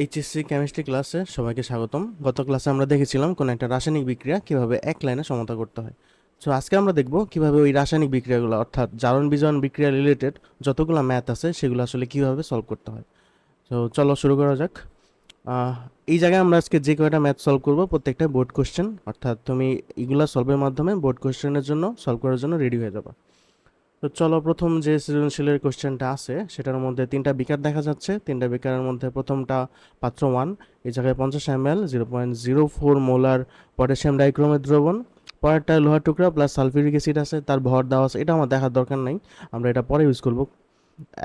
HSC chemistry ক্লাসে সবাইকে স্বাগতম। গত ক্লাসে আমরা দেখেছিলাম কোন একটা রাসায়নিক বিক্রিয়া কিভাবে এক লাইনে সমতা করতে হয়। সো আজকে আমরা দেখব কিভাবে ওই রাসায়নিক বিক্রিয়াগুলো অর্থাৎ জারণ বিজারণ বিক্রিয়া রিলেটেড যতগুলো ম্যাথ আছে সেগুলো আসলে কিভাবে সলভ করতে হয়। তো চলো শুরু করা যাক। আহ, এই জায়গায় আমরা আজকে যে কয়টা ম্যাথ সলভ করব প্রত্যেকটা বোর্ড কোশ্চেন, অর্থাৎ তুমি এগুলা সলভের মাধ্যমে বোর্ড কোশ্চেনের জন্য সলভ করার জন্য রেডি হয়ে যাবে। তো চলো, প্রথম যে সৃজনশীলের কোশ্চেনটা আছে সেটার মধ্যে তিনটা বিকার দেখা যাচ্ছে। তিনটা বিকারের মধ্যে প্রথমটা পাত্র 1, এই জায়গায় 50 ml 0.04 মোলার পটাশিয়াম ডাইক্রোমেট দ্রবণ। পরেরটা লোহার টুকরা প্লাস সালফিউরিক অ্যাসিড আছে, তার ভর দেওয়া আছে, এটা আমার দেখার দরকার নাই, আমরা এটা পরে ইউজ করব।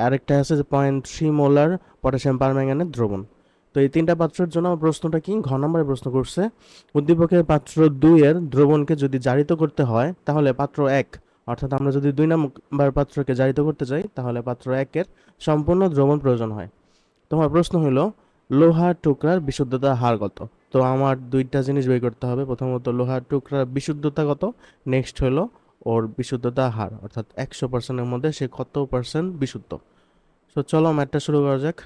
আরেকটা আছে যে 0.3 মোলার পটাশিয়াম পারম্যাঙ্গানেট দ্রবণ। তো এই তিনটা পাত্রের জন্য আমার প্রশ্নটা কি, ঘ নম্বরে প্রশ্ন করছে উদ্দীপকের পাত্র 2 এর দ্রবণকে যদি জারিত করতে হয় তাহলে পাত্র 1, অর্থাৎ আমরা যদি 2 নম্বর পাত্রকে জারিত করতে চাই তাহলে পাত্র 1 এর সম্পূর্ণ দ্রবণ প্রয়োজন হয়। তোমার প্রশ্ন হলো লোহার টুকরার বিশুদ্ধতার হার কত। তো আমার দুইটা জিনিস বের করতে হবে, প্রথমত লোহার টুকরার বিশুদ্ধতা কত, নেক্সট হলো ওর বিশুদ্ধতা হার, অর্থাৎ 100%-এর মধ্যে সে কত পার্সেন্ট বিশুদ্ধ। তো চলো ম্যাথটা শুরু করা যাক।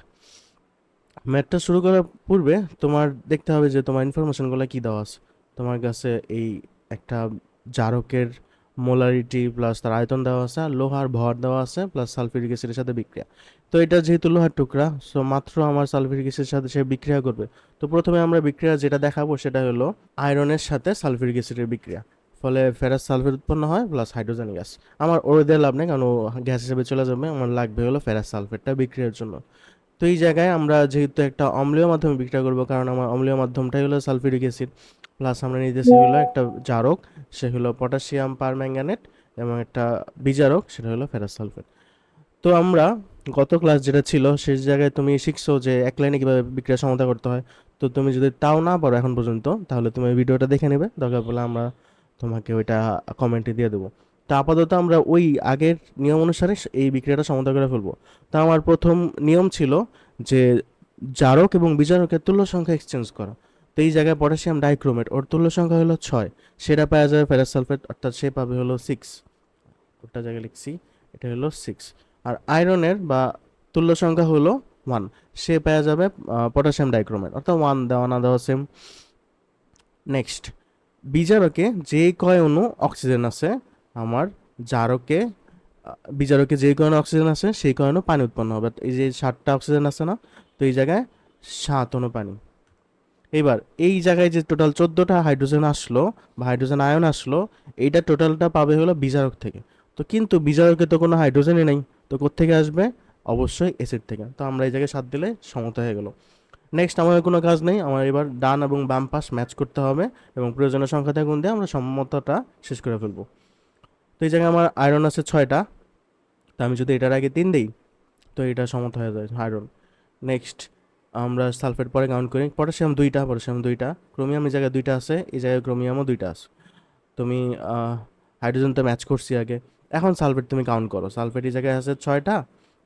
ম্যাথটা শুরু করার পূর্বে তোমার দেখতে হবে যে তোমার ইনফরমেশনগুলো কি দেওয়া আছে। তোমার কাছে এই একটা জারকের মোলারিটি প্লাস তার আয়তন দেওয়া আছে, আর লোহার ভর দেওয়া আছে, প্লাস সালফিউরিক অ্যাসিডের সাথে বিক্রিয়া। তো এটা যেহেতু লোহার টুকরা, সো মাত্র আমার সালফিউরিক অ্যাসিডের সাথে সে বিক্রিয়া করবে। তো প্রথমে আমরা বিক্রিয়া যেটা দেখাবো সেটা হলো আয়রনের সাথে সালফিউরিক অ্যাসিডের বিক্রিয়া, ফলে ফেরাস সালফেট উৎপন্ন হয় প্লাস হাইড্রোজেন গ্যাস। আমার ওরে দিয়ে লাভ নেই, কারণ ও গ্যাস হিসেবে চলে যাবে, আমার লাগবে হলো ফেরাস সালফেটটা বিক্রিয়ার জন্য। তো এই জায়গায় আমরা যেহেতু একটা অম্লীয় মাধ্যমে বিক্রিয়া করব, কারণ আমার অম্লীয় মাধ্যমটাই হলো সালফিউরিক অ্যাসিড, প্লাস আমরা নিতেছি হলো একটা জারক, সে হলো পটাশিয়াম পারম্যাঙ্গানেট, এবং একটা বিজারক, সেটা হলো ফেরাস সালফেট। তো আমরা গত ক্লাস যেটা ছিল সেই জায়গায় তুমি শিখছো যে এক লাইনে কিভাবে বিক্রিয়া সমতা করতে হয়। তো তুমি যদি তাও না পারো এখন পর্যন্ত, তাহলে তুমি ভিডিওটা দেখে নেবে, দরকার পড়লে আমরা তোমাকে ওইটা কমেন্টে দিয়ে দেবো। তো আপাতত আমরা ওই আগের নিয়ম অনুসারে এই বিক্রিয়াটা সমতা করে ফেলবো। তো আমার প্রথম নিয়ম ছিল যে জারক এবং বিজারকের তুল্য সংখ্যা এক্সচেঞ্জ করা। তো এই জায়গায় পটাশিয়াম ডাইক্রোমেট ওর তুল্য সংখ্যা হলো 6, সেটা পাওয়া যাবে ফেরাস সালফেট, অর্থাৎ সে পাবে হলো 6, ওটা জায়গায় লিখছি, এটা হলো 6। আর আয়রনের বা তুল্য সংখ্যা হলো 1, সে পাওয়া যাবে পটাশিয়াম ডাইক্রোমেট, অর্থাৎ 1 দেওয়া না দেওয়া সেম। নেক্সট, বিজারকে যে কয় অণু অক্সিজেন আছে, আমার জারকে বিজারকে যে কয় অণু অক্সিজেন আছে সেই কয় অণু পানি উৎপন্ন হবে। এই যে 7টা অক্সিজেন আছে না, তো এই জায়গায় 7 অণু পানি। এবার এই জায়গায় যে টোটাল 14টা হাইড্রোজেন আসলো বা হাইড্রোজেন আয়ন আসলো, এইটা টোটালটা পাবে হলো বিজারক থেকে। তো কিন্তু বিজারকে তো কোনো হাইড্রোজেনই নেই, তো কোত্থেকে আসবে, অবশ্যই অ্যাসিড থেকে। তো আমরা এই জায়গায় 7 দিলে সমতা হয়ে গেল। নেক্সট, আমার কোনো কাজ নেই, আমার এবার ডান এবং বাম পাশ ম্যাচ করতে হবে এবং প্রয়োজনীয় সংখ্যাটা গুণ দিয়ে আমরা সমতাটা শেষ করে ফেলবো। তো এই জায়গায় আমার আয়রন আছে 6টা, তো আমি যদি এটার আগে 3 দিই তো এটা সমতা হয়ে যায় আয়রন। নেক্সট, আমরা সালফেট পরে কাউন্ট করি, পটাশিয়াম 2টা, পটাশিয়াম 2টা, ক্রোমিয়াম এই জায়গায় 2টা আছে, এই জায়গায় ক্রোমিয়ামও 2টা আছে। তুমি হাইড্রোজেন তো ম্যাচ করছি আগে, এখন সালফেট তুমি কাউন্ট করো, সালফেট এই জায়গায় আছে 6টা,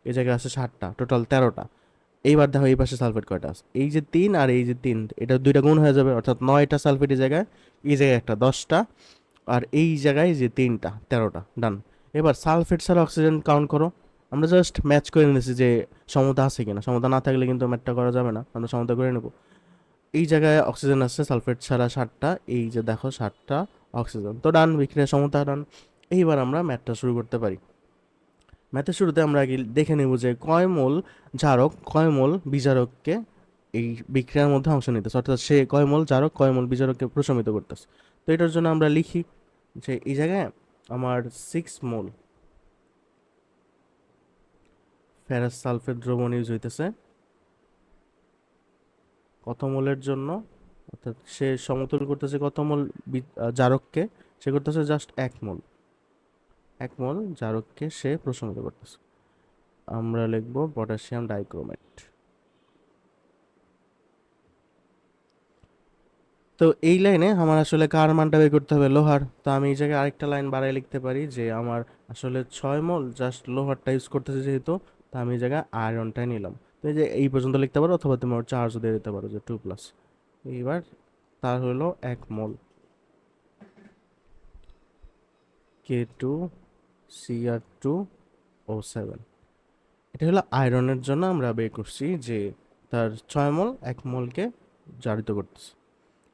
এই জায়গায় আছে 7টা, টোটাল 13টা। এইবার দেখো এই পাশে সালফেট কয়টা আছে, এই যে 3 আর এই যে 3, এটা 2টা গুণ হয়ে যাবে, অর্থাৎ 9টা সালফেট এই জায়গায়, এই জায়গায় একটা 10টা, আর এই জায়গায় যে 3টা 13টা, ডান। এবার সালফেট ছাড়া অক্সিজেন কাউন্ট করো। আমরা জাস্ট ম্যাচ করে নিয়েছি যে সমতা আছে কিনা, সমতা না থাকলে কিন্তু ম্যাথটা করা যাবে না, আমরা সমতা করে নেব। এই জায়গায় অক্সিজেন আছে সালফেট ছাড়া 7টা, এই যে দেখো 7টা অক্সিজেন, তো ডান, বিক্রিয়া সমতা ডান। এইবার আমরা ম্যাথটা শুরু করতে পারি। ম্যাথের শুরুতে আমরা আগে দেখে নেব যে কয় মোল জারক কয় মোল বিজারককে এই বিক্রিয়ার মধ্যে অংশ নিতেছে, অর্থাৎ সে কয় মোল জারক কয় মোল বিজারককে প্রশমিত করতেছে। তো এটার জন্য আমরা লিখি যে এই জায়গায় আমার 6 মোল ফেরাস সালফেট দ্রবণ ইউজ হইতেছে। কত মোলের জন্য, অর্থাৎ সে সমতুল করতেছে কত মোল জারককে, সে করতেছে জাস্ট 1 মোল, 1 মোল জারককে সে প্রশমিত করতেছে। আমরা লিখব পটাশিয়াম ডাইক্রোমেট। তো এই লাইনে আমার আসলে কার মানটা বের করতে হবে, লোহার। তো আমি এই জায়গায় আরেকটা লাইন বাড়াই লিখতে পারি যে আমার আসলে 6 মোল জাস্ট লোহারটা ইউজ করতেছে যেহেতু, তো আমি এই জায়গায় আয়রনটাই নিলাম। তো এই যে এই পর্যন্ত লিখতে পারো, অথবা তুমি ওর চার্জও দিয়ে দিতে পারো যে 2+। এইবার তার হলো 1 মোল K2Cr2O7। এটা হলো আয়রনের জন্য আমরা বের করছি যে তার 6 মোল 1 মোলকে জারিত করতেছে।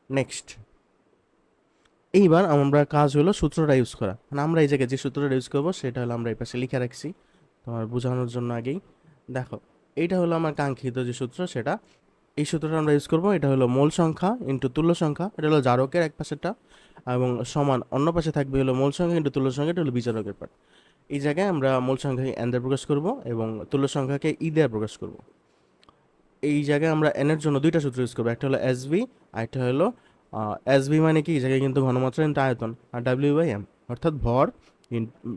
নেক্সট, এইবার আমরা কাজ হলো সূত্রটা ইউজ করা, মানে আমরা এই জায়গায় যে সূত্রটা ইউজ করবো সেটা হলো আমরা এই পাশে লিখে রাখছি তোমার বোঝানোর জন্য আগেই। দেখো, এইটা হলো আমার কাঙ্ক্ষিত যে সূত্র, সেটা এই সূত্রটা আমরা ইউজ করবো। এটা হলো মোল সংখ্যা ইন্টু তুল্য সংখ্যা, এটা হলো জারকের এক পাশেরটা, এবং সমান অন্য পাশে থাকবে হলো মোল সংখ্যা ইন্টু তুল্য সংখ্যা, এটা হলো বিজারকের পার্ট। এই জায়গায় আমরা মোল সংখ্যাকে এন দিয়ে প্রকাশ করব এবং তুল্য সংখ্যাকে ই দিয়ে প্রকাশ করব। এই জায়গায় আমরা এন এর জন্য দুইটা সূত্র ইউজ করবো, একটা হলো এস ভি আর একটা হলো এস ভি মানে কি, এই জায়গায় কিন্তু ঘনমাত্রা ইন্টু আয়তন, আর ডাব্লিউ বাই এম অর্থাৎ ভর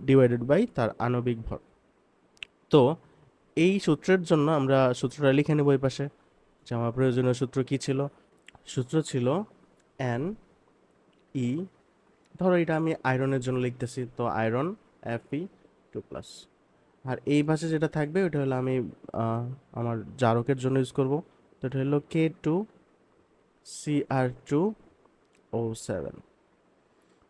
ডিভাইডেড বাই তার আণবিক ভর। তো এই সূত্রের জন্য আমরা সূত্রটা লিখে নেব এই পাশে, যে আমার প্রয়োজনীয় সূত্র কি ছিল। সূত্র ছিল এন ই, ধরো এটা আমি আয়রনের জন্য লিখতেছি, তো আয়রন Fe2+। আর এই পাশে যেটা থাকবে ওটা হলো আমি আমার জারকের জন্য ইউজ করব, তো এটা হলো K2Cr2O7।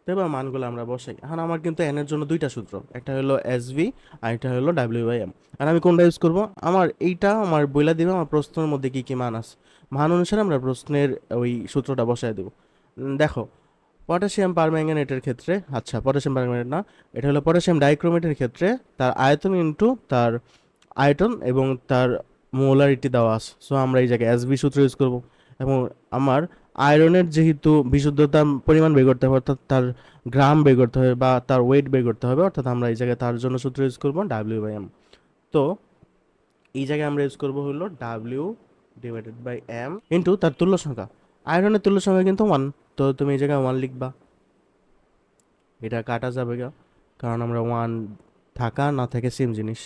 তো এবার মানগুলো আমরা বসাই। এখন আমার কিন্তু এন এর জন্য দুইটা সূত্র, একটা হলো এস ভি আর একটা হলো ডাব্লিউ বাই এম। আর আমি কোনটা ইউজ করব, আমার এইটা আমার বইলা দিবে আমার প্রশ্নের মধ্যে কি কি মান আছে, মান অনুসারে আমরা প্রশ্নের ওই সূত্রটা বসায় দেবো। দেখো, পটাশিয়াম পারম্যাঙ্গানেটের ক্ষেত্রে, আচ্ছা পটাশিয়াম পারম্যাঙ্গানেট না, এটা হলো পটাশিয়াম ডাইক্রোমেটের ক্ষেত্রে তার আয়তন ইন্টু তার আয়তন এবং তার মোলারিটি দেওয়া আছে, সো আমরা এই জায়গায় এসবি সূত্র ইউজ করব। এবং আমার আয়রনের যেহেতু বিশুদ্ধতার পরিমাণ বের করতে হবে, অর্থাৎ তার গ্রাম বের করতে হবে বা তার ওয়েট বের করতে হবে, অর্থাৎ আমরা এই জায়গায় তার জন্য সূত্র ইউজ করব ডাব্লিউ বাই এম। তো এই জায়গায় আমরা ইউজ করব হলো W divided by M into তার তুল্য সংখ্যা। আয়রনের তুল্য সংখ্যা কিন্তু 1, তো তুমি এই জায়গায় 1 লিখবা, এটা কাটা যাবে গা, কারণ আমরা 1 থাকা না থাকে সেম জিনিস।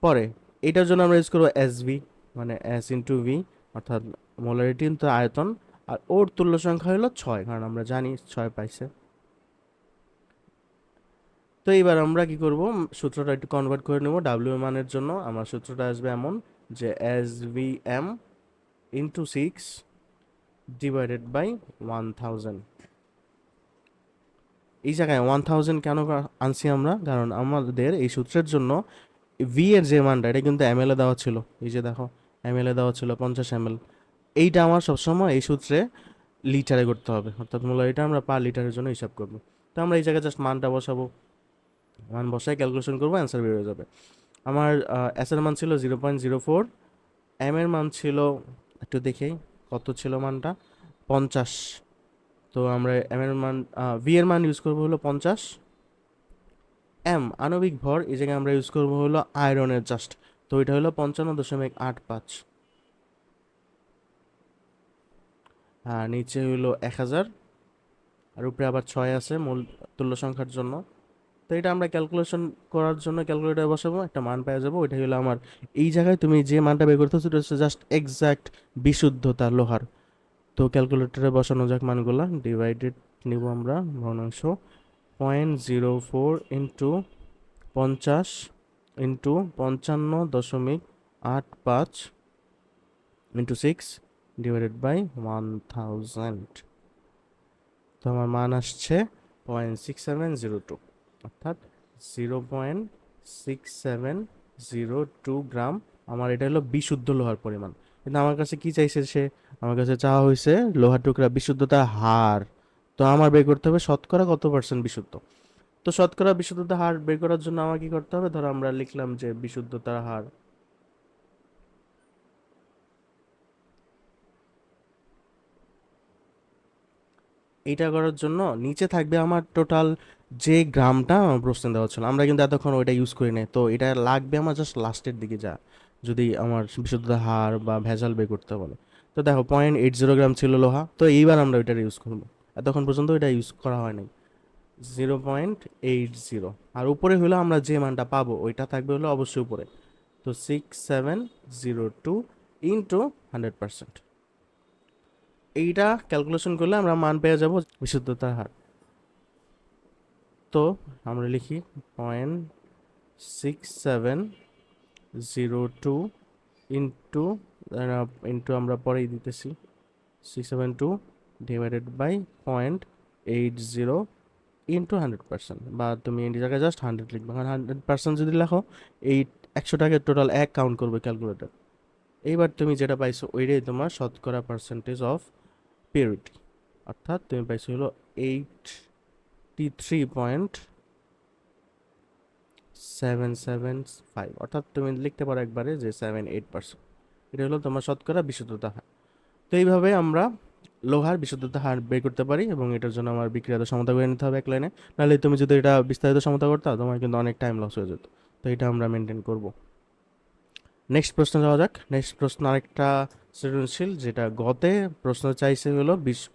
পরে এটার জন্য আমরা ইউজ করবো এস ভি, মানে এস ইন্টু ভি, অর্থাৎ মোলারিটি ইন্টু আয়তন, আর ওর তুল্য সংখ্যা হলো 6, কারণ আমরা জানি 6 পাইছে। তো এইবার আমরা কি করব, সূত্রটা একটু কনভার্ট করে নেব ডাব্লিউ মানের জন্য। আমার সূত্রটা আসবে এমন যে S V M into 6 divided by 1000। এই জায়গায় 1000 কেন আনছি আমরা, কারণ আমাদের এই সূত্রের জন্য ভি এর যে মানটা এটা কিন্তু এম এল এ দেওয়া ছিল, এই যে দেখো এম এল এ দেওয়া ছিল 50 ml। এইটা আমার সবসময় এই সূত্রে লিটারে করতে হবে, অর্থাৎ মোলারিটি আমরা পার লিটারের জন্য হিসাব করবো। তো আমরা এই জায়গায় জাস্ট মানটা বসাবো, মান বসায় ক্যালকুলেশন করবো, অ্যান্সার বের হয়ে যাবে। আমার এস এর মান ছিল 0.04, এম এর মান ছিল, একটু দেখেই কত ছিল মানটা, 50। তো আমরা এম এর মান ভি এর মান ইউজ করবো হলো 50, এম আণবিক ভর এই জায়গায় আমরা ইউজ করবো হলো আয়রনের জাস্ট, তো এটা হলো 55.85, আর নিচে হইলো 1000, আর উপরে আবার 6 আছে মূল তুল্য সংখ্যার জন্য। তো এটা আমরা ক্যালকুলেশন করার জন্য ক্যালকুলেটার বসাবো, একটা মান পেয়ে যাবো, ওইটা হলো আমার। এই জায়গায় তুমি যে মানটা বের করতেছো এটা হচ্ছে জাস্ট এক্সাক্ট বিশুদ্ধতা লোহার। তো ক্যালকুলেটরে বসানো যাক মানগুলা, ডিভাইডেড নিব আমরা ভগ্নাংশ, 0.04 into 50 into 55.85 into 6 divided by 1000। তো আমার মান আসছে 0.6702, অর্থাৎ 0.6702 গ্রাম। আমার এটা হলো বিশুদ্ধ লোহার পরিমাণ। কিন্তু আমার কাছে কি চাইছে সে, আমার কাছে চাওয়া হয়েছে লোহার টুকরা বিশুদ্ধতার হার। তো আমার বের করতে হবে শতকরা কত পার্সেন্ট বিশুদ্ধ। তো শতকরা বিশুদ্ধতার হার বের করার জন্য আমার কি করতে হবে, ধরো আমরা লিখলাম যে বিশুদ্ধতার হার, এইটা করার জন্য নিচে থাকবে আমার টোটাল যে গ্রামটা আমার প্রশ্নে দেওয়া ছিল, আমরা কিন্তু এতক্ষণ ওইটা ইউজ করি নাই, তো এটা লাগবে আমার জাস্ট লাস্টের দিকে যা, যদি আমার বিশুদ্ধতা হার বা ভেজাল বের করতে বলে। তো দেখো 0.80 গ্রাম ছিল লোহা, তো এইবার আমরা ওইটা ইউজ করবো, এতক্ষণ পর্যন্ত ওইটা ইউজ করা হয় নাই। 0.80, আর উপরে হলো আমরা যে মানটা পাবো ওইটা থাকবে হলো অবশ্যই উপরে, তো 6702 ইন্টু 100%। এইটা ক্যালকুলেশন করলে আমরা মান পেয়ে যাব বিশুদ্ধতার হার। তো আমরা লিখি 0.6702 ইন্টু ইন্টু আমরা পরেই দিতেছি 672 ডিভাইডেড বাই 0.80 ইন্টু 100%, বা তুমি এই জায়গায় জাস্ট 100 লিখবে, কারণ 100% যদি লেখো এই 100টাকে টোটাল 1 কাউন্ট করবে ক্যালকুলেটর, এইবার তুমি যেটা পাইছো ওইটাই তোমার শতকরা পার্সেন্টেজ অফ পিউরিটি, অর্থাৎ তুমি পাইছো হলো 83.775, অর্থাৎ তুমি লিখতে পারো একবারে যে 78%। এটা হলো তোমার শতকরা বিশুদ্ধতা হার। তো এইভাবে আমরা লোহার বিশুদ্ধতা হার বের করতে পারি, এবং এটার জন্য আমার বিক্রিয়াটা সমতা করে নিতে হবে এক লাইনে। নাহলে তুমি যদি এটা বিস্তারিত সমতা করতে তোমার কিন্তু অনেক টাইম লস হয়ে যেত। তো এটা আমরা মেনটেন করব। নেক্সট প্রশ্ন যাওয়া যাক। নেক্সট প্রশ্ন আরেকটা সৃজনশীল, যেটা গতে প্রশ্ন চাইছে হলো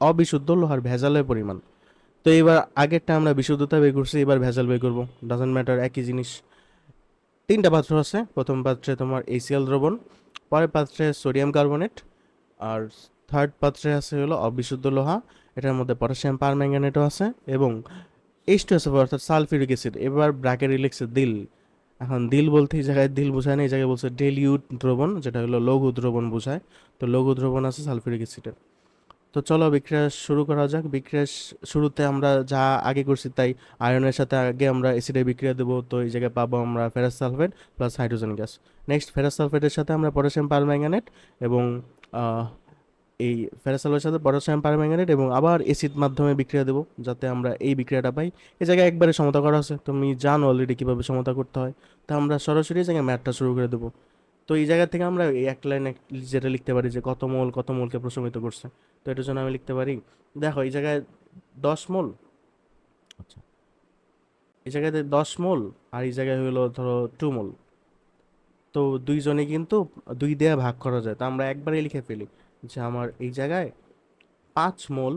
অবিশুদ্ধ লোহার ভেজালের পরিমাণ। তো এবার আগেরটা আমরা বিশুদ্ধতা বের করছি, এবার ভেজাল বের করবো, ডাজন্ট ম্যাটার, একই জিনিস। তিনটা পাত্র আছে, প্রথম পাত্রে তোমার ACl দ্রবণ, পরের পাত্রে সোডিয়াম কার্বনেট, আর থার্ড পাত্রে আছে হলো অবিশুদ্ধ লোহা, এটার মধ্যে পটাশিয়াম পারম্যাঙ্গানেটও আছে, এবং H2SO4 অর্থাৎ সালফিউরিক অ্যাসিড। এবার ব্র্যাকেটে লিখছে দিল। এখন দিল বলতে এই জায়গায় দিল বোঝায় না, এই জায়গায় বলছে ডেলিউট দ্রবণ, যেটা হলো লঘু দ্রবণ বোঝায়। তো লঘু দ্রবণ আছে সালফিউরিক অ্যাসিডের। তো চলো বিক্রিয়া শুরু করা যাক। বিক্রিয়া শুরুতে আমরা যা আগে করছি তাই, আয়রনের সাথে আগে আমরা অ্যাসিডের বিক্রিয়া দেবো। তো এই জায়গায় পাবো আমরা ferrous sulphate plus hydrogen gas. Next ferrous সালফেটের সাথে আমরা পটাশিয়াম পারম্যাঙ্গানেট এবং আহ, এই ফেরাস সালফেটের সাথে পটাশিয়াম পারম্যাঙ্গানেট এবং আবার অ্যাসিড মাধ্যমে বিক্রিয়া দেবো, যাতে আমরা এই বিক্রিয়াটা পাই। এই জায়গায় একবারে সমতা করা আছে, তুমি জানো অলরেডি কীভাবে সমতা করতে হয়। তো আমরা সরাসরি এই জায়গায় ম্যাথটা শুরু করে দেবো। তো এই জায়গা থেকে আমরা এই এক লাইনে যেটা লিখতে পারি যে কত মোলকে প্রশমিত করছে। তো এটার জন্য আমি লিখতে পারি, দেখো এই জায়গায় 10 মোল, আচ্ছা এই জায়গাতে 10 মোল, আর এই জায়গায় হলো ধরো 2 মোল। তো দুইজনে কিন্তু 2 দিয়ে ভাগ করা যায়, তো আমরা একবারে লিখে ফেলি যে আমার এই জায়গায় 5 মোল,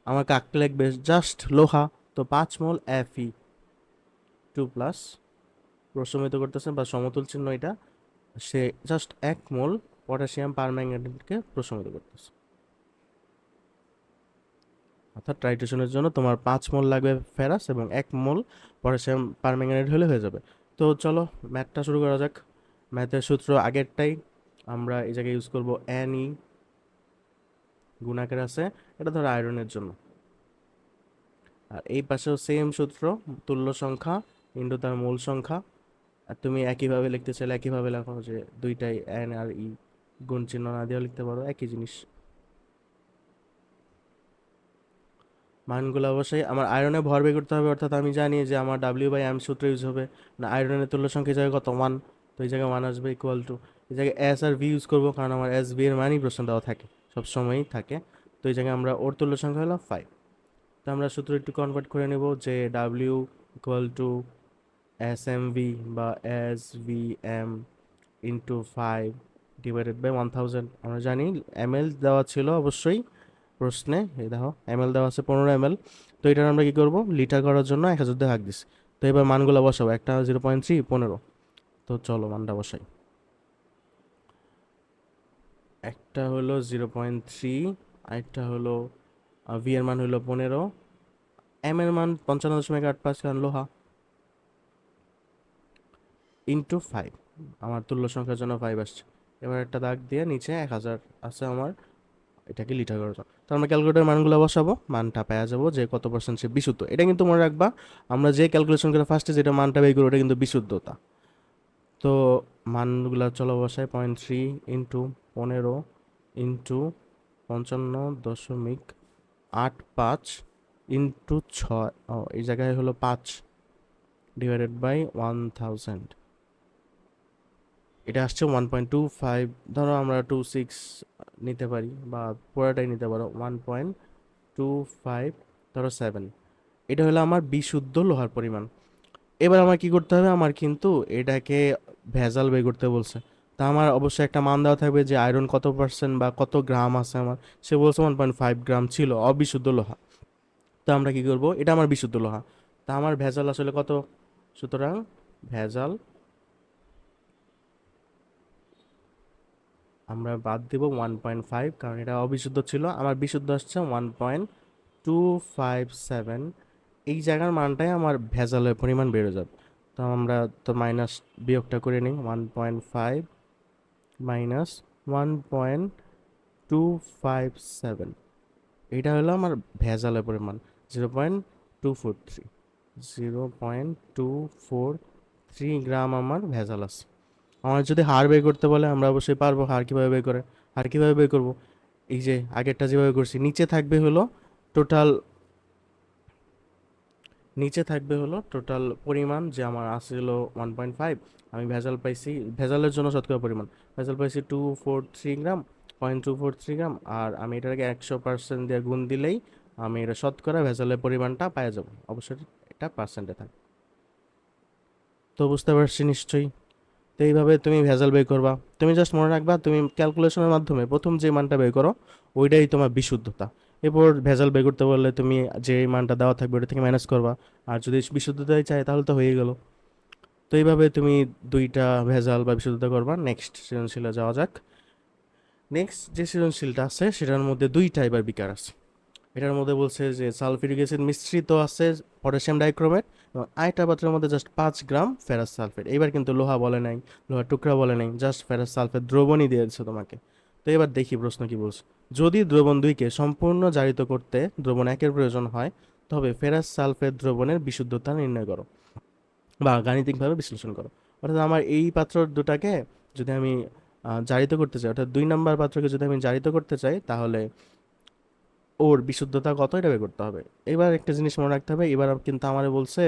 আমার কাকতে লাগবে জাস্ট লোহা। তো 5 মোল Fe2+, প্রশমিত করতেছে বা সমতুল চিহ্ন এটা, সে জাস্ট 1 মোল পটাশিয়াম পারম্যাঙ্গানেটকে প্রশমিত করতেছে। অর্থাৎ টাইট্রেশনের জন্য তোমার 5 মোল লাগবে ফেরাস এবং 1 মোল পটাশিয়াম পারম্যাঙ্গানেট হলে হয়ে যাবে। তো চলো ম্যাথটা শুরু করা যাক। ম্যাথের সূত্র আগেরটাই আমরা এই জায়গায় ইউজ করব, NE গুণাকার আছে, এটা ধরো আয়রনের জন্য। আর এই পাশেও সেম সূত্র, তুল্য সংখ্যা ইন্টু তার মূল সংখ্যা। আর তুমি একইভাবে লিখতে চাইলে একইভাবে লেখো, যে দুইটাই N আর E, গুণ চিহ্ন না দিয়েও লিখতে পারো, একই জিনিস। মানগুলো অবশ্যই আমার আয়রনে ভর বের করতে হবে, অর্থাৎ আমি জানি যে আমার W/M সূত্র ইউজ হবে না, আয়রনের তুল্য সংখ্যা জায়গায় কত 1, তো এই জায়গায় 1 আসবে ইকুয়াল টু, এই জায়গায় S আর V ইউজ করবো, কারণ আমার S V এর মানই প্রশ্ন দেওয়া থাকে, সব সময়ই থাকে। তো এই জায়গায় আমরা ওর তুল্য সংখ্যা হলো 5। তো আমরা সূত্র একটু কনভার্ট করে নেব, যে W ইকুয়াল টু SMV বা SVM ইন্টু 5 ডিভাইডেড বাই 1000। আমরা জানি ml দেওয়া ছিল অবশ্যই প্রশ্নে, এই দেখো ml দেওয়া আছে 15 ml। তো এটার আমরা কি করব, লিটার করার জন্য 1000 দিয়ে ভাগ দিছি। তো এবার মানগুলো বসাবো, একটা 0.3 15। তো চলো মানটা বসাই। একটা হলো 0.3, আরেকটা হলো ভি এর মান হলো 15, এম এর মান 55.85, কারণ লোহা, ইন্টু 5। আমার তুল্য সংখ্যার জন্য 5 আসছে। এবার একটা দাগ দিয়ে নিচে 1000 আছে আমার, এটাকে লিটার করার জন্য। তো আমরা ক্যালকুলেটার মানগুলো বসাবো, মানটা পেয়ে যাবো যে কত পার্সেন্ট সে বিশুদ্ধ। এটা কিন্তু মনে রাখবা, আমরা যে ক্যালকুলেশন করে ফার্স্টে যেটা মানটা বের করি ওটা কিন্তু বিশুদ্ধতা। তো মানগুলো চলো বসাই, 0.3 ইন্টু 15 ইন্টু 55.85 ইন্টু 6, ও এই জায়গায় হলো 5 ডিভাইডেড বাই 1000। এটা আসছে 1.25, ধরো আমরা 26 নিতে পারি বা পুরোটাই নিতে পারো, 1.25 ধরো 7। এটা হলো আমার বিশুদ্ধ লোহার পরিমাণ। এবার আমার কি করতে হবে, আমার কিন্তু এটাকে ভেজাল বের করতে বলছে। তা আমার অবশ্যই একটা মান দেওয়া থাকবে যে আয়রন কত পার্সেন্ট বা কত গ্রাম আছে আমার। সে বলছে 1.5 গ্রাম ছিল অবিশুদ্ধ লোহা। তো আমরা কি করব, এটা আমার বিশুদ্ধ লোহা, তা আমার ভেজাল আসলে কত। সুতরাং ভেজাল আমরা বাদ দেব 1.5, কারণ এটা অবিশুদ্ধ ছিল, আমার বিশুদ্ধ আসছে 1.257। এই জায়গার মানটাই আমার ভেজালের পরিমাণ বেড়ে যাবে। তো আমরা তো মাইনাস বিয়োগটা করে নিই, 1.5 মাইনাস 1.257, এটা হলো আমার ভেজালের পরিমাণ 0.243 গ্রাম আমার ভেজাল আছে। আমার যদি হার বের করতে বলে আমরা অবশ্যই পারবো। হার কীভাবে বের করে, হার কীভাবে বের করবো, এই যে আগেরটা যেভাবে করছি, নিচে থাকবে হলো টোটাল, নিচে থাকবে হলো টোটাল পরিমাণ যে আমার আসছিল 1.5, আমি ভেজাল পাইছি, ভেজালের জন্য শতকরা পরিমাণ, ভেজাল পাইছি 243 গ্রাম, 0.243 গ্রাম, আর আমি এটাকে 100% দিয়ে গুণ দিলেই আমি এটা শতকরা ভেজালের পরিমাণটা পাই যাবো। অবশ্যই এটা পার্সেন্টে থাকে। তো বুঝতে পারছি নিশ্চয়ই। তো এইভাবে তুমি ভেজাল বের করবা। তুমি জাস্ট মনে রাখবা, তুমি ক্যালকুলেশনের মাধ্যমে প্রথম যে মানটা বের করো ওইটাই তোমার বিশুদ্ধতা। এরপর ভেজাল বের করতে বললে তুমি যে মানটা দেওয়া থাকবে ওটা থেকে মাইনাস করবা, আর যদি বিশুদ্ধতাই চাই তাহলে তো হয়ে গেল। তো এইভাবে তুমি দুইটা ভেজাল বা বিশুদ্ধতা করবা। নেক্সট সৃজনশীলে যাওয়া যাক। নেক্সট যে সৃজনশীলটা আছে সেটার মধ্যে দুইটা এবার বিকার আছে। এটার মধ্যে বলছে যে সালফিউরিক অ্যাসিড মিশ্রিত আছে পটাশিয়াম ডাইক্রোমেট, এবং আরেকটা পাত্রের মধ্যে জাস্ট 5 গ্রাম ফেরাস সালফেট। এবার কিন্তু লোহা বলে নাই, লোহার টুকরা বলে নাই, জাস্ট ফেরাস সালফেট দ্রবণই দিয়ে দিচ্ছে তোমাকে। তো এবার দেখি প্রশ্ন কি বলছে। যদি দ্রবণ 2কে সম্পূর্ণ জারিত করতে দ্রবণ 1-এর প্রয়োজন হয়, তবে ফেরাস সালফেট দ্রবণের বিশুদ্ধতা নির্ণয় করো বা গাণিতিকভাবে বিশ্লেষণ করো। অর্থাৎ আমার এই পাত্র দুটাকে যদি আমি জারিত করতে চাই, অর্থাৎ 2 নম্বর পাত্রকে যদি আমি জারিত করতে চাই, তাহলে ওর বিশুদ্ধতা কত এটা বের করতে হবে। এবার একটা জিনিস মনে রাখতে হবে, এবার কিন্তু আমারে বলছে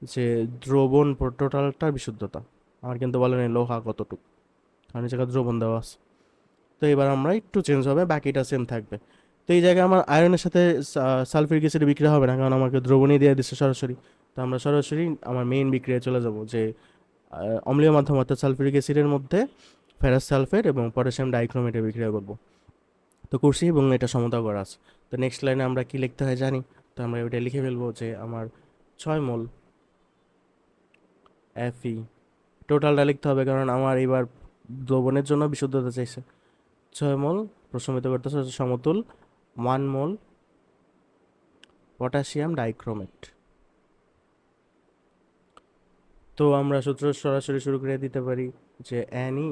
যে দ্রবণ টোটালটার বিশুদ্ধতা, আমার কিন্তু বলে নেই লোহা কতটুকু, কারণ এই জায়গায় দ্রবণ দেওয়া আছে। তো এবার আমরা একটু চেঞ্জ হবে, বাকিটা সেম থাকবে। তো এই জায়গায় আমার আয়রনের সাথে সালফিউরিক অ্যাসিড বিক্রিয়া হবে না, কারণ আমাকে দ্রবণই দিয়ে দিচ্ছে সরাসরি। তো আমরা সরাসরি আমার মেইন বিক্রিয়ায় চলে যাব, যে অম্লীয় মাধ্যম অর্থাৎ সালফিউরিক অ্যাসিডের মধ্যে ফেরাস সালফেট এবং পটাশিয়াম ডাইক্রোমেটের বিক্রিয়া করব। তো করছি এবং এটা সমতা করা আছে। তো নেক্সট লাইনে আমরা কি লিখতে হয় জানি। তো আমরা ওইটা লিখে ফেলবো যে আমার 6 মোল এফই, টোটালটা লিখতে হবে কারণ আমার এবার দ্রবণের জন্য বিশুদ্ধতা চাইছে। 6 মোল প্রশমিত করতেছে হচ্ছে সমতুল 1 মোল পটাশিয়াম ডাইক্রোমেট। তো আমরা সূত্র সরাসরি শুরু করে দিতে পারি যে NE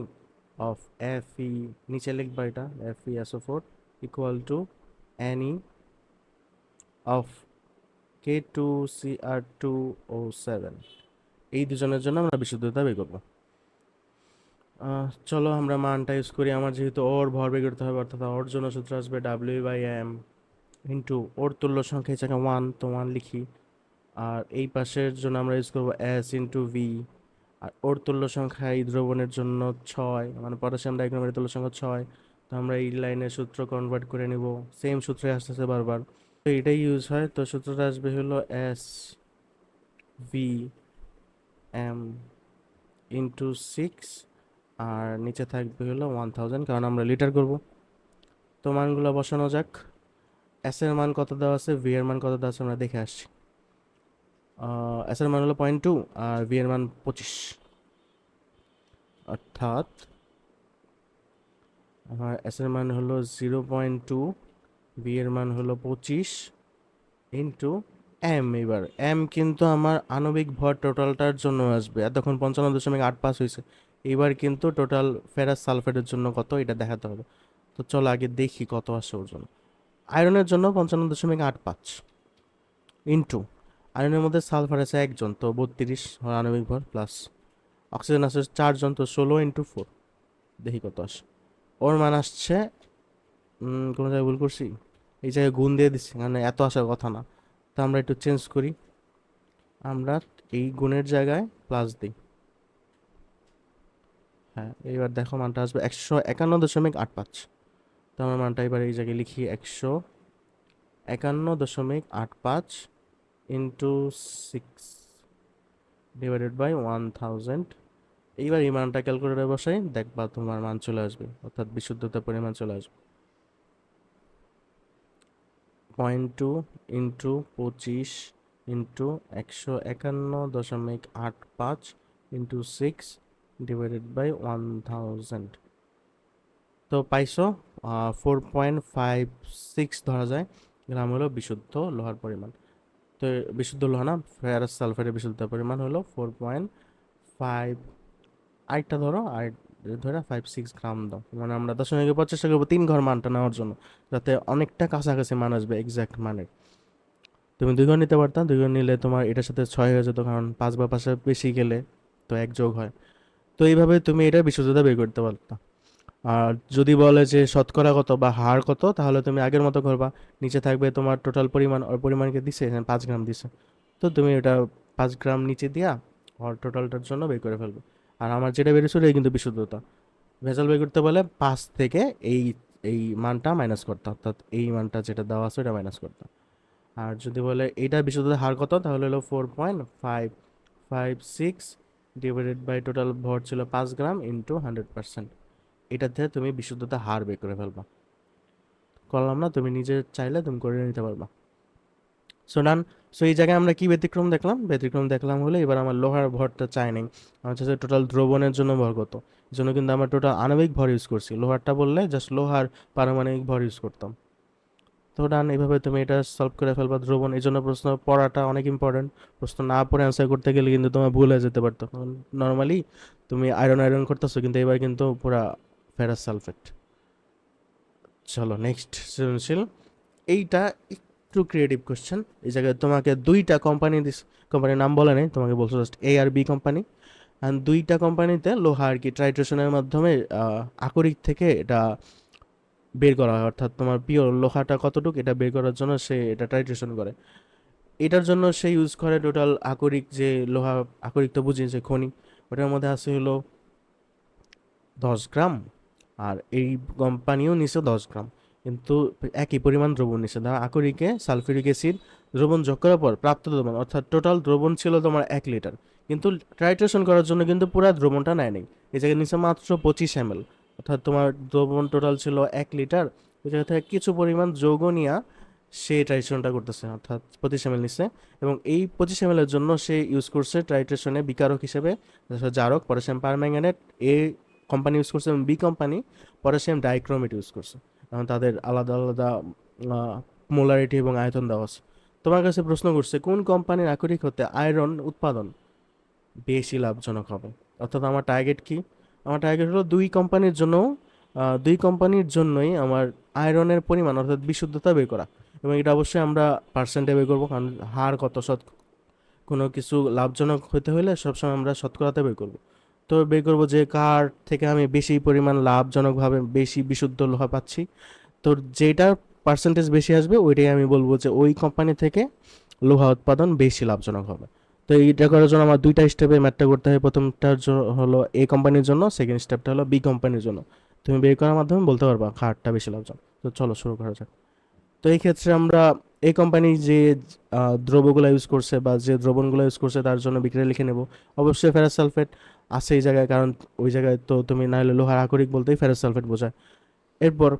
অফ এফই, নিচে লিখবা এটা FeSO4 equal to NE of K2Cr2O7। এই দুজনের জন্য আমরা বিশুদ্ধতা বের করবো। চলো আমরা মানটা ইউজ করি। আমার যেহেতু ওর ভর বের করতে হবে, অর্থাৎ ওর জন্য সূত্র আসবে W/M ইন্টু ওর তুল্য সংখ্যা হিসেবে 1, তো 1 লিখি। আর এই পাশের জন্য আমরা ইউজ করবো S ইন্টু V। আর ওর তুল্য সংখ্যা এই দ্রবণের জন্য 6, মানে পটাশিয়াম ডাইক্রোমেটের তুল্য সংখ্যা 6। তো আমরা এই লাইনের সূত্র কনভার্ট করে নিব, সেম সূত্রে আসতেছে বারবার, তো এটাই ইউজ হয়। তো সূত্রটা আসবে হলো SVM ইন্টু 6, আর নিচে থাকবে হলো 1000, কারণ আমরা লিটার করব। তো মানগুলো বসানো যাক। এস এর মান কত দেওয়া আছে, ভি এর মান কত দেওয়া আছে আমরা দেখে আসছি। এস এর মান হলো 0.2 আর ভি এর মান 25, অর্থাৎ আমার এস এর মান হলো 0.2, ভি এর মান হলো 25 ইন্টু এম। এবার এম কিন্তু আমার আণবিক ভর টোটালটার জন্য আসবে, এতক্ষণ 55.85 হয়েছে। এবার কিন্তু টোটাল ফেরাস সালফেটের জন্য কত এটা দেখাতে হবে। তো চলো আগে দেখি কত আসে ওর জন্য। আয়রনের জন্য 55.85 ইন্টু, আয়রনের মধ্যে সালফার আছে 1 জন, তো 32 আণবিক ভর, প্লাস অক্সিজেন আছে 4 জন, তো 16 ইন্টু 4, দেখি কত আসে। ওর মান আসছে, কোনো জায়গায় ভুল করছি, এই জায়গায় গুণ দিয়ে দিচ্ছি, মানে এত আসার কথা না। তো আমরা একটু চেঞ্জ করি, আমরা এই গুণের জায়গায় প্লাস দিই। হ্যাঁ, এইবার দেখো মানটা আসবে 151.85। তো আমরা মানটা এবার এই জায়গায় লিখি 151.85 ইন্টু 6 ডিভাইডেড বাই 1000। এইবার এই মানটা ক্যালকুলেটরে বসাই, দেখবা তোমার মান চলে আসবে, অর্থাৎ বিশুদ্ধতার পরিমাণ চলে আসবে 0.2 into 25 into 151.85 into 6 divided by 1000। তো পাইছো 4.56 ধরা যায় গ্রাম হলো বিশুদ্ধ লোহার পরিমাণ। তো বিশুদ্ধ লোহা না, ফেরাস সালফেটের বিশুদ্ধ পরিমাণ হলো 4.5, আরেকটা ধরো, আর ধরে 5-6 গ্রাম দাও, মানে আমরা দশমিকের পর চেষ্টা করবো 3 ঘর মানটা নেওয়ার জন্য, যাতে অনেকটা কাছাকাছি মান আসবে এক্স্যাক্ট মানের। তুমি 2 ঘর নিতে পারতাম, 2 ঘর নিলে তোমার এটার সাথে 6 হয়ে যেত, কারণ 5 বা 5 বেশি গেলে তো 1 যোগ হয়। তো এইভাবে তুমি এটা বিশুদ্ধতা বের করতে পারতো। আর যদি বলে যে শতকরা কত বা হার কত, তাহলে তুমি আগের মতো করবা। নিচে থাকবে তোমার টোটাল পরিমাণ, ওর পরিমাণকে দিছে, এখানে 5 গ্রাম দিছে, তো তুমি এটা 5 গ্রাম নিচে দিয়া ওর টোটালটার জন্য বের করে ফেলবে। আর আমার যেটা বেরিয়েছিল এই কিন্তু বিশুদ্ধতা। ভেজাল বের করতে বলে 5 থেকে এই এই মানটা মাইনাস করতে, অর্থাৎ এই মানটা যেটা দেওয়া আছে ওটা মাইনাস করতে। আর যদি বলে এইটা বিশুদ্ধতার হার কত, তাহলে হলো 4.556 ডিভাইডেড বাই টোটাল ভর ছিল 5 গ্রাম ইন্টু 100%। এটা থেকে তুমি বিশুদ্ধতা হার বের করে ফেলবা। করলাম না, তুমি নিজে চাইলে তুমি করে নিতে পারবা। সো ডান। সো এই জায়গায় আমরা কি ব্যতিক্রম দেখলাম? ব্যতিক্রম দেখলাম হলে এবার আমার লোহার ভরটা চাই নাই, আমার হচ্ছে টোটাল দ্রবণের জন্য ভর কত। এই জন্য কিন্তু আমরা টোটাল আণবিক ভর ইউজ করছি, লোহারটা বললে জাস্ট লোহার পারমাণবিক ভর ইউজ করতাম। তো ডান, এইভাবে তুমি এটা সলভ করে ফেলবা দ্রবণ। এই জন্য প্রশ্ন পড়াটা অনেক ইম্পর্টেন্ট। প্রশ্ন না পড়ে অ্যান্সার করতে গেলে কিন্তু তোমার ভুল হয়ে যেতে পারতো। নর্মালি তুমি আয়রন আয়রন করতেছো, কিন্তু এবার কিন্তু পুরা ফেরাস সালফেট। চলো নেক্সট সৃজনশীল। এইটা একটু ক্রিয়েটিভ কোশ্চেন। এই জায়গায় তোমাকে দুইটা কোম্পানি দিস, কোম্পানির নাম বলে নেই, তোমাকে বলছো জাস্ট এ আর বি কোম্পানি। অ্যান্ড দুইটা কোম্পানিতে লোহা আর কি ট্রাইট্রেশনের মাধ্যমে আকরিক থেকে এটা বের করা হয়, অর্থাৎ তোমার পিওর লোহাটা কতটুকু এটা বের করার জন্য সে এটা টাইট্রেশন করে। এটার জন্য সে ইউজ করে টোটাল আকরিক যে লোহা, আকরিক তো বুঝি যে খনি, ওটার মধ্যে আছে হলো 10 গ্রাম। আর এই কোম্পানিও নিছে 10 গ্রাম, কিন্তু একই পরিমাণ দ্রবণ নিছে। ধর আকরিকে সালফিউরিক অ্যাসিড দ্রবণ যোগ করার পর প্রাপ্ত দ্রবণ, অর্থাৎ টোটাল দ্রবণ ছিল তোমার 1 লিটার, কিন্তু ট্রাইট্রেশন করার জন্য কিন্তু পুরো দ্রবণটা নেয় নাই। এই জায়গায় নিচে মাত্র 25 ml, অর্থাৎ তোমার দ্রবণ টোটাল ছিল 1 লিটার, ওই জায়গা থেকে কিছু পরিমাণ যৌগ নিয়ে সে ট্রাইট্রেশনটা করতেছে, অর্থাৎ 25 ml নিচ্ছে। এবং এই 25 ml এর জন্য সে ইউজ করছে ট্রাইট্রেশনে বিকারক হিসেবে জারক potassium permanganate. A company use করছে এবং B company potassium dichromate use করছে। এখন তাদের আলাদা আলাদা মোলারিটি এবং আয়তন দেওয়া আছে। তোমার কাছে প্রশ্ন করছে কোন কোম্পানির আকরিক হতে আয়রন উৎপাদন বেশি লাভজনক হবে। অর্থাৎ আমার টার্গেট কি? আমার টার্গেট হলো দুই কোম্পানির জন্যই আমার আয়রনের পরিমাণ অর্থাৎ বিশুদ্ধতা বের করা। এবং এটা অবশ্যই আমরা পার্সেন্টে বের করবো, কারণ হার কত কোনো কিছু লাভজনক হতে হলে সবসময় আমরা শতকরাতে বের করবো। তো বের করবো যে কার থেকে আমি বেশি পরিমাণ লাভজনকভাবে বেশি বিশুদ্ধ লোহা পাচ্ছি। তো যেটার পার্সেন্টেজ বেশি আসবে ওইটাই আমি বলবো যে ওই কোম্পানি থেকে লোহা উৎপাদন বেশি লাভজনক হবে। তো এইটা করার জন্য আমার দুইটা স্টেপে ম্যাথটা করতে হয়। প্রথমটা হলো এ কোম্পানির জন্য, সেকেন্ড স্টেপটা হলো বি কোম্পানির জন্য। তুমি বের করার মাধ্যমে বলতে পারবা কারটা বেশি লাভজনক। তো চলো শুরু করা যাক। তো এই ক্ষেত্রে আমরা এই কোম্পানি যে দ্রব্যগুলো ইউজ করছে বা যে দ্রবণগুলো ইউজ করছে তার জন্য বিক্রিয়া লিখে নেব। অবশ্যই ফেরাস সালফেট আছে এই জায়গায়, কারণ ওই জায়গায় তো তুমি না হলে লোহার আকরিক বলতেই ফেরাস সালফেট বোঝায়। এরপর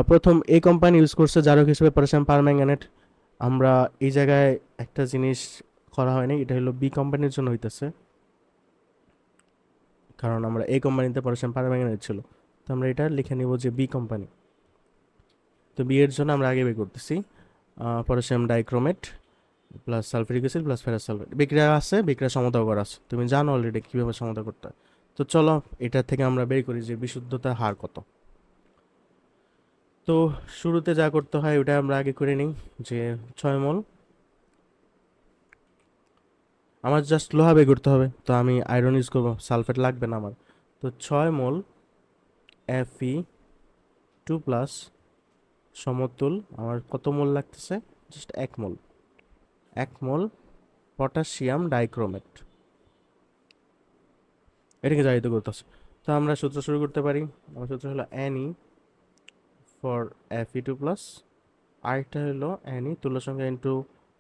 প্রথম এই কোম্পানি ইউজ করছে জারক হিসেবে পটাশিয়াম পারম্যাঙ্গানেট। আমরা এই জায়গায় একটা জিনিস করা হয়নি, এটা হলো বি কোম্পানির জন্য হইতেছে, কারণ আমরা এই কোম্পানিতে পটাশিয়াম পারম্যাঙ্গানেট ছিল। তো আমরা এটা লিখে নিব যে বি কোম্পানি। তো বি এর জন্য আমরা আগে বের করতেছি potassium dichromate plus sulphuric acid plus ferrous sulphate. বিক্রিয়া আছে, বিক্রিয়া সমতা করা আছে, তুমি জানো অলরেডি কীভাবে সমতা করতে হয়। তো চলো এটা থেকে আমরা বের করি যে বিশুদ্ধতার হার কত। তো শুরুতে যা করতে হয় ওটা আমরা আগে করে নিই, যে 6 মোল। আমার জাস্ট লোহা বের করতে হবে, তো আমি আয়রন ইউজ করবো, সালফেট লাগবে না আমার। তো 6 মোল Fe2+ সমতুল আমার কত মোল লাগতেছে? জাস্ট 1 মোল। 1 মোল পটাশিয়াম ডাইক্রোমেট, এটাকে জারিত করতেছে। তো আমরা সূত্র শুরু করতে পারি। আমার সূত্র হলো Ni ফর Fe2+, আরেকটা হলো Ni তুল্য সংখ্যা ইন্টু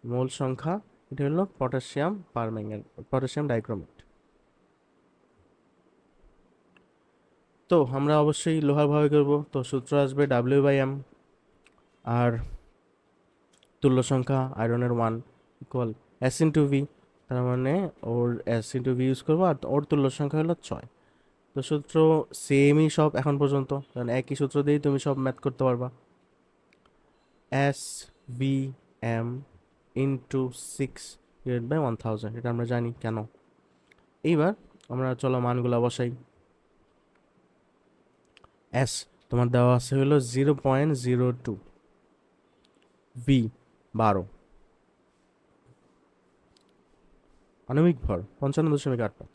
মোল সংখ্যা, এটা হলো পটাশিয়াম পারম্যাঙ্গানেট, পটাশিয়াম ডাইক্রোমেট। তো আমরা অবশ্যই লোহার ভাবে করব, তো সূত্র আসবে W/m। আর তুল্য সংখ্যা আয়রনের 1 ইকুয়াল S/V, তার মানে ওর S/V ইউজ করবো, আর ওর তুল্য সংখ্যা হলো 6। তো সূত্র সেমই সব এখন পর্যন্ত, কারণ একই সূত্র দিয়েই তুমি সব ম্যাথ করতে পারবা। S/V/m ইন্টু 6/1000, এটা আমরা জানি কেন। এইবার আমরা চলো মানগুলো বসাই। এস তোমার দেওয়া আছে হলো 0.02, ভি 12, আণবিক ভর 55.85,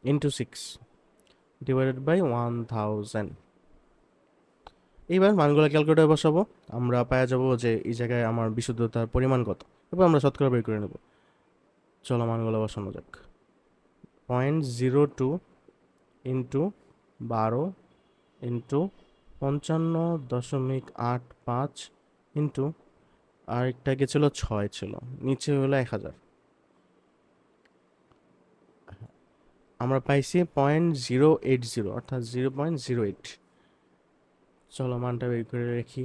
ইন্টু 6 ডিভাইডেড বাই 1000। এইবার মানগুলো ক্যালকুলেটরে বসাবো, আমরা পাওয়া যাবো যে এই জায়গায় আমার বিশুদ্ধতার পরিমাণ কত, এবার আমরা শতকরা বের করে নেব। চলো মানগুলো বসানো যাক। 0.02 ইন্টু 12 ইন্টু 55.85 ইন্টু আরেকটা গেছিলো 6 ছিল, নিচে হলো 1000। আমরা পাইছি 0.080 অর্থাৎ 0.08। চলো মানটা বের করে রাখি।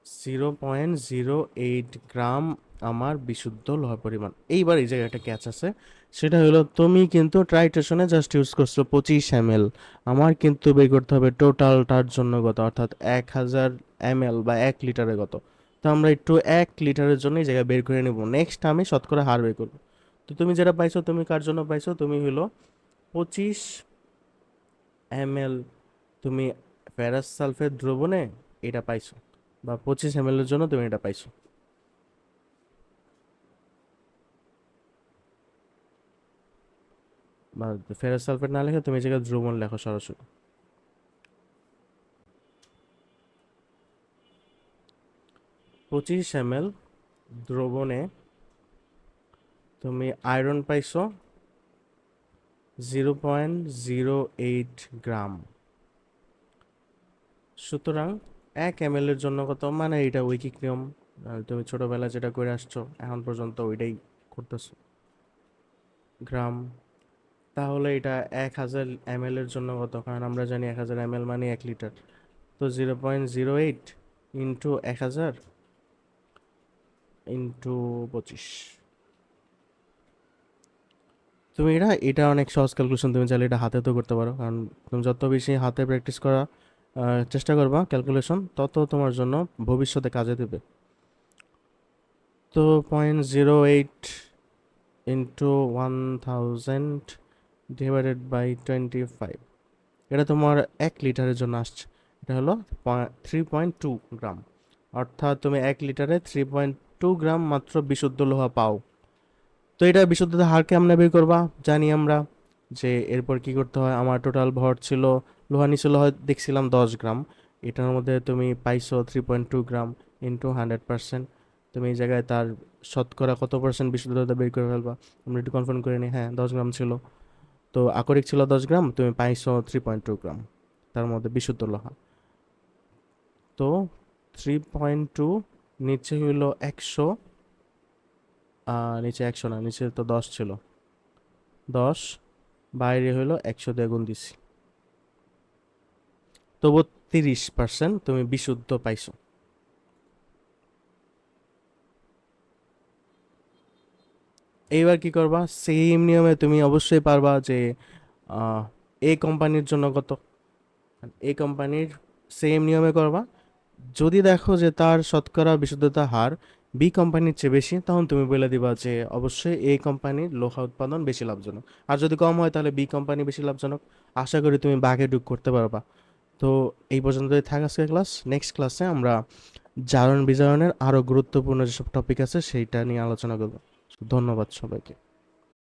0.08 গ্রাম আমার বিশুদ্ধ লোহা পরিমাণ। এইবার এই জায়গায় একটা ক্যাচ আছে, সেটা হলো তুমি কিন্তু ট্রাইটেশনে জাস্ট ইউজ করছো 25 ml, আমার কিন্তু বের করতে হবে টোটালটার জন্য কত, অর্থাৎ 1000 ml বা 1 লিটারে কত। তো আমরা একটু 1 লিটারের জন্য এই জায়গায় বের করে নেব। নেক্সট আমি শতকরা হার বের করবো। তো তুমি যেটা পাইছো, তুমি কার জন্য পাইছো, তুমি হলো 25 ml তুমি ফেরাস সালফেট দ্রবণে এটা পাইছো, বা 25 ml এর জন্য তুমি এটা পাইছো। বা ফেরাস সালফেট না লিখে তুমি এই জায়গায় দ্রবণ লেখো সরাসরি। 25 ml দ্রবণে তুমি আয়রন পাইছো 0.08 গ্রাম। সুতরাং 1 ml এর জন্য কত, মানে এটা ঐকিক নিয়ম, তুমি ছোটবেলায় যেটা করে আসছো এখন পর্যন্ত ওইটাই করতেছো, গ্রাম। তাহলে এটা 1000 ml এর জন্য কত, কারণ আমরা জানি 1000 ml মানে 1 লিটার। তো 0.08 ইন্টু 1000 ইন্টু 25। তুমি এটা অনেক সহজ ক্যালকুলেশন, তুমি চাইলে এটা হাতে তো করতে পারো, কারণ তুমি যত বেশি হাতে প্র্যাকটিস করা চেষ্টা করবা ক্যালকুলেশন, তত তোমার জন্য ভবিষ্যতে কাজে দেবে। তো 0.08 ইন্টু 1000 ডিভাইডেড বাই 25, এটা তোমার 1 লিটারের জন্য আসছে। এটা হলো 3.2 গ্রাম, অর্থাৎ তুমি 1 লিটারে 3.2 গ্রাম মাত্র বিশুদ্ধ লোহা পাও। তো এটা বিশুদ্ধতার হার কেমনে বের করবা জানি আমরা, যে এরপর কি করতে হয়, আমার টোটাল ভর ছিল লোহা নিচে লোহা দেখছিলাম 10 গ্রাম, এটার মধ্যে তুমি পাইছো 3.2 গ্রাম ইন্টু 100%। তুমি এই জায়গায় তার শতকরা কত পার্সেন্ট বিশুদ্ধতা বের করে ফেলবা। আমরা একটু কনফার্ম করে নিই, হ্যাঁ 10 গ্রাম ছিল, তো আকরিক ছিল 10 গ্রাম, তুমি পাইছো 3.2 গ্রাম তার মধ্যে বিশুদ্ধ লোহা। তো 3.2 নিচে হইলো 100, নিচে 100 না, নিচে তো 10 ছিল, 10 বাইরে হইলো 100 দিয়ে গুণ দিছি, তবু 30% তুমি বিশুদ্ধ পাইছো। এইবার কি করবা, সেম নিয়মে তুমি অবশ্যই পারবা যে এ কোম্পানির জন্য কত, এ কোম্পানির সেম নিয়মে করবা। যদি দেখো যে তার শতকরা বিশুদ্ধতা হার বি কোম্পানির চেয়ে বেশি, তখন তুমি বলে দিবা যে অবশ্যই এ কোম্পানির লোহা উৎপাদন বেশি লাভজনক। আর যদি কম হয় তাহলে বি কোম্পানি বেশি লাভজনক। আশা করি তুমি বাঘে ডুব করতে পারবা। তো এই পর্যন্তই থাক আজকের ক্লাস। নেক্সট ক্লাসে আমরা জারণ বিজারণের আরও গুরুত্বপূর্ণ যেসব টপিক আছে সেইটা নিয়ে আলোচনা করব। ধন্যবাদ সবাইকে।